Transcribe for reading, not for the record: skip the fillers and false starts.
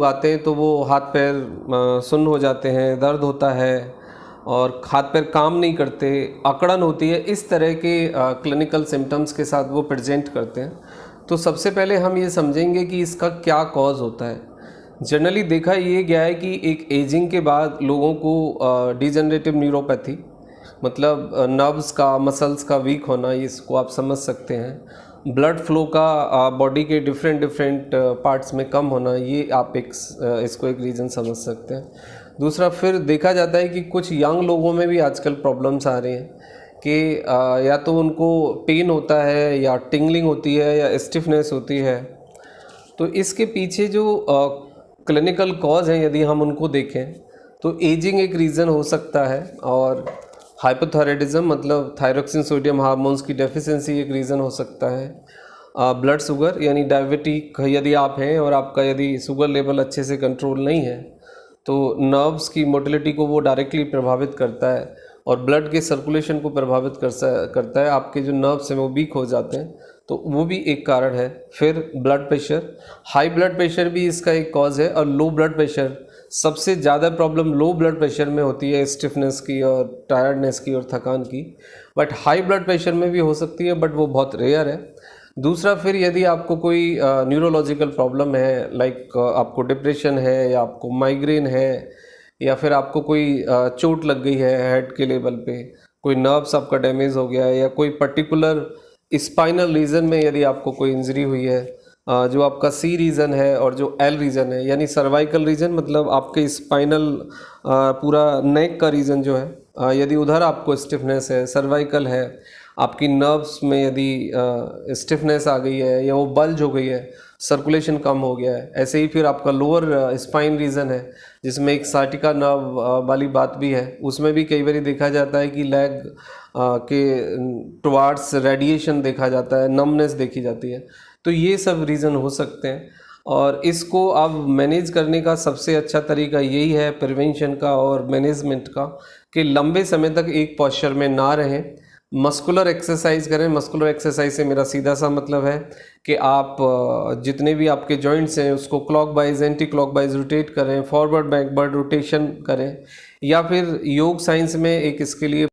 आते हैं तो वो हाथ पैर सुन्न हो जाते हैं, दर्द होता है और हाथ पैर काम नहीं करते, अकड़न होती है, इस तरह के क्लिनिकल सिम्टम्स के साथ वो प्रेजेंट करते हैं। तो सबसे पहले हम ये समझेंगे कि इसका क्या कॉज होता है। जनरली देखा ये गया है कि एक एजिंग के बाद लोगों को डिजेनरेटिव न्यूरोपैथी, मतलब नर्व्स का, मसल्स का वीक होना, इसको आप समझ सकते हैं। ब्लड फ्लो का बॉडी के डिफरेंट पार्ट्स में कम होना, ये आप इसको एक रीज़न समझ सकते हैं। दूसरा, फिर देखा जाता है कि कुछ यंग लोगों में भी आजकल प्रॉब्लम्स आ रही हैं कि या तो उनको पेन होता है, या टिंगलिंग होती है, या स्टिफनेस होती है। तो इसके पीछे जो क्लिनिकल कॉज हैं, यदि हम उनको देखें तो एजिंग एक रीज़न हो सकता है, और हाइपोथायराइडिज्म मतलब थायरोक्सिन सोडियम हार्मोन्स की डेफिशिएंसी एक रीज़न हो सकता है। ब्लड शुगर यानी डायबिटिक यदि आप हैं और आपका यदि शुगर लेवल अच्छे से कंट्रोल नहीं है तो नर्व्स की मोटिलिटी को वो डायरेक्टली प्रभावित करता है और ब्लड के सर्कुलेशन को प्रभावित करता है। आपके जो नर्व्स हैं वो वीक हो जाते हैं, तो वो भी एक कारण है। फिर blood pressure, high blood pressure भी इसका एक कॉज है, और लो ब्लड प्रेशर, सबसे ज़्यादा प्रॉब्लम लो ब्लड प्रेशर में होती है, स्टिफनेस की और टायर्डनेस की और थकान की। बट हाई ब्लड प्रेशर में भी हो सकती है, बट वो बहुत रेयर है। दूसरा, फिर यदि आपको कोई न्यूरोलॉजिकल प्रॉब्लम है, लाइक आपको डिप्रेशन है, या आपको माइग्रेन है, या फिर आपको कोई चोट लग गई है हेड के लेवल पे, कोई नर्व्स आपका डैमेज हो गया है, या कोई पर्टिकुलर स्पाइनल रीजन में यदि आपको कोई इंजरी हुई है, जो आपका सी रीजन है और जो एल रीजन है, यानी सर्वाइकल रीजन मतलब आपके स्पाइनल पूरा नेक का रीजन जो है, यदि उधर आपको स्टिफनेस है, सर्वाइकल है, आपकी नर्व्स में यदि स्टिफनेस आ गई है या वो बल्ज हो गई है, सर्कुलेशन कम हो गया है, ऐसे ही फिर आपका लोअर स्पाइन रीजन है जिसमें एक साइटिका नर्व वाली बात भी है, उसमें भी कई बार देखा जाता है कि लेग के टुवार्ड्स रेडिएशन देखा जाता है, नमनेस देखी जाती है। तो ये सब रीज़न हो सकते हैं, और इसको अब मैनेज करने का सबसे अच्छा तरीका यही है प्रिवेंशन का और मैनेजमेंट का, कि लंबे समय तक एक पोस्चर में ना रहें, मस्कुलर एक्सरसाइज करें। मस्कुलर एक्सरसाइज से मेरा सीधा सा मतलब है कि आप जितने भी आपके जॉइंट्स हैं उसको क्लॉकवाइज एंटी क्लॉकवाइज रोटेट करें, फॉरवर्ड बैकवर्ड रोटेशन करें, या फिर योग साइंस में एक इसके लिए